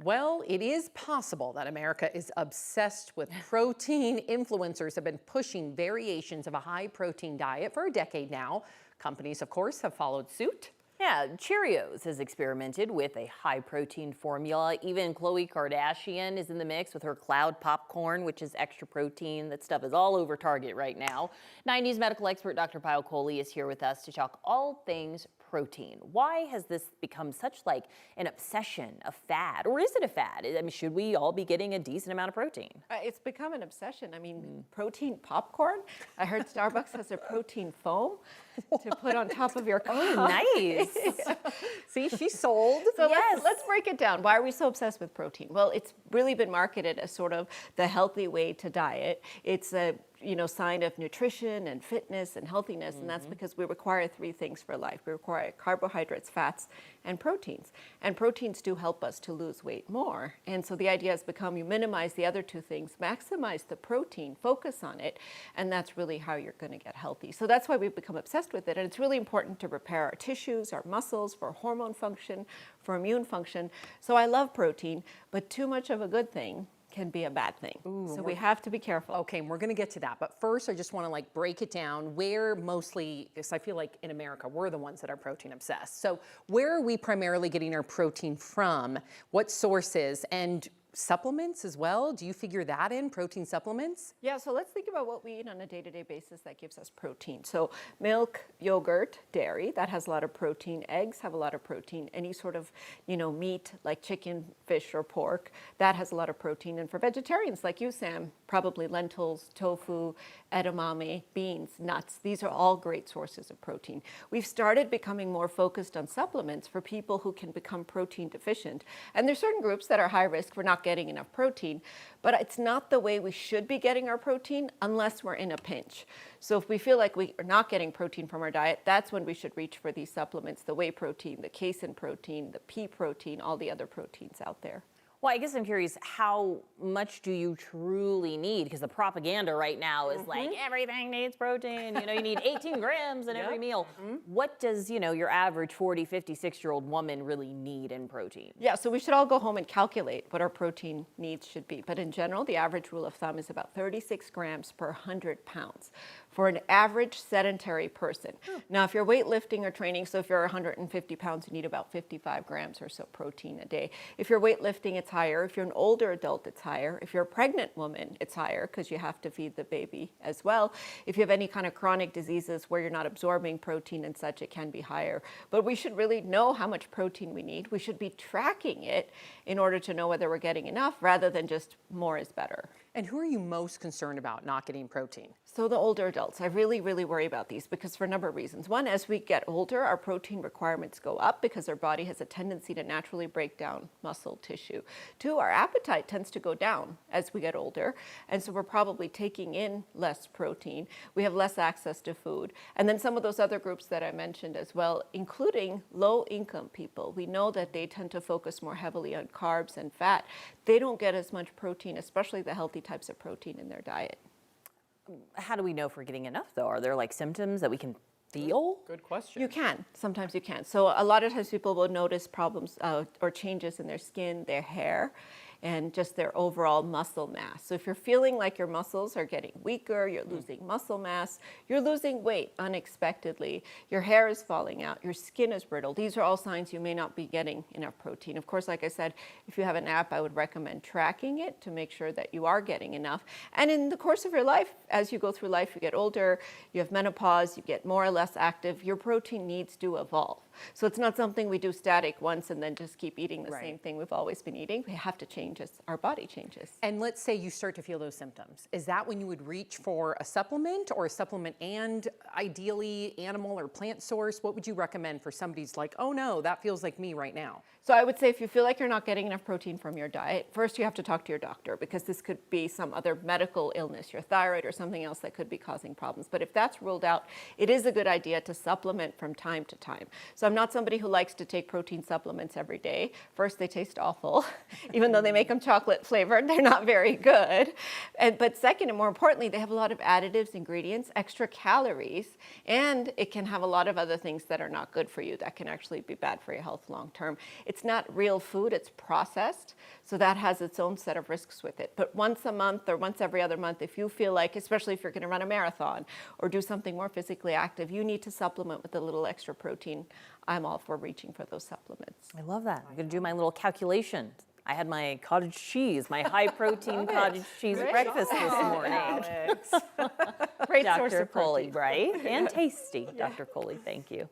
Well, it is possible that America is obsessed with protein. Influencers have been pushing variations of a high protein diet for a decade now. Companies, of course, have followed suit. Yeah, Cheerios has experimented with a high protein formula. Even Khloe Kardashian is in the mix with her cloud popcorn, which is extra protein. That stuff is all over Target right now. 90s medical expert Dr. Payal Kohli is here with us to talk all things protein. Why has this become such like an obsession, a fad? Or is it a fad? I mean, should we all be getting a decent amount of protein? It's become an obsession. I mean, protein popcorn. I heard Starbucks has a protein foam to put on top of your coffee. Oh, nice. See, she's sold. So Yes. let's break it down. Why are we so obsessed with protein? Well, it's really been marketed as sort of the healthy way to diet. It's a sign of nutrition and fitness and healthiness, and that's because we require three things for life. We require carbohydrates, fats, and proteins. And proteins do help us to lose weight more. And so the idea has become you minimize the other two things, maximize the protein, focus on it, and that's really how you're going to get healthy. So that's why we've become obsessed with it. And it's really important to repair our tissues, our muscles, for hormone function, for immune function. So I love protein, but too much of a good thing can be a bad thing. So we have to be careful. Okay, and we're going to get to that. But first, I just want to break it down. Where mostly, because I feel like in America, we're the ones that are protein obsessed. So where are we primarily getting our protein from? What sources? And supplements as well? Do you figure that in, protein supplements? Yeah, so let's think about what we eat on a day-to-day basis that gives us protein. So milk, yogurt, dairy, that has a lot of protein. Eggs have a lot of protein. Any sort of, meat like chicken, fish, or pork, that has a lot of protein. And for vegetarians like you, Sam, probably lentils, tofu, edamame, beans, nuts. These are all great sources of protein. We've started becoming more focused on supplements for people who can become protein deficient. And there's certain groups that are high risk for not getting enough protein, but it's not the way we should be getting our protein unless we're in a pinch. So if we feel like we are not getting protein from our diet, that's when we should reach for these supplements, the whey protein, the casein protein, the pea protein, all the other proteins out there. Well, I guess I'm curious, how much do you truly need? Because the propaganda right now is like, everything needs protein. You need 18 grams in every meal. What does, your average 40, 50, 60-year-old woman really need in protein? Yeah, so we should all go home and calculate what our protein needs should be. But in general, the average rule of thumb is about 36 grams per 100 pounds for an average sedentary person. Now, if you're weightlifting or training, so if you're 150 pounds, you need about 55 grams or so protein a day. If you're weightlifting, it's higher. If you're an older adult, it's higher. If you're a pregnant woman, it's higher because you have to feed the baby as well. If you have any kind of chronic diseases where you're not absorbing protein and such, it can be higher. But we should really know how much protein we need. We should be tracking it in order to know whether we're getting enough rather than just more is better. And who are you most concerned about not getting protein? So the older adults, I really, really worry about these because for a number of reasons. One, as we get older, our protein requirements go up because our body has a tendency to naturally break down muscle tissue. Two, our appetite tends to go down as we get older. And so we're probably taking in less protein. We have less access to food. And then some of those other groups that I mentioned as well, including low-income people. We know that they tend to focus more heavily on carbs and fat. They don't get as much protein, especially the healthy types of protein in their diet. How do we know if we're getting enough, though? Are there symptoms that we can feel? Good question. You can. Sometimes you can. So a lot of times people will notice problems or changes in their skin, their hair, and just their overall muscle mass. So if you're feeling like your muscles are getting weaker, you're losing muscle mass, you're losing weight unexpectedly, your hair is falling out, your skin is brittle, these are all signs you may not be getting enough protein. Of course, like I said, if you have an app, I would recommend tracking it to make sure that you are getting enough. And in the course of your life, as you go through life, you get older, you have menopause, you get more or less active, your protein needs do evolve. So it's not something we do static once and then just keep eating the same thing we've always been eating. We have to change as our body changes. And let's say you start to feel those symptoms. Is that when you would reach for a supplement or a supplement and ideally animal or plant source? What would you recommend for somebody's like, oh no, that feels like me right now? So I would say if you feel like you're not getting enough protein from your diet, first you have to talk to your doctor because this could be some other medical illness, your thyroid or something else that could be causing problems. But if that's ruled out, it is a good idea to supplement from time to time. So So I'm not somebody who likes to take protein supplements every day. First, they taste awful. Even though they make them chocolate flavored, they're not very good. But second, and more importantly, they have a lot of additives, ingredients, extra calories, and it can have a lot of other things that are not good for you that can actually be bad for your health long term. It's not real food, it's processed. So that has its own set of risks with it. But once a month or once every other month, if you feel like, especially if you're going to run a marathon or do something more physically active, you need to supplement with a little extra protein. I'm all for reaching for those supplements. I love that. I'm going to do my little calculation. I had my cottage cheese, my high protein cottage cheese breakfast this morning. Great source Dr. of protein. Kohli, right? And tasty. Dr. Kohli, thank you.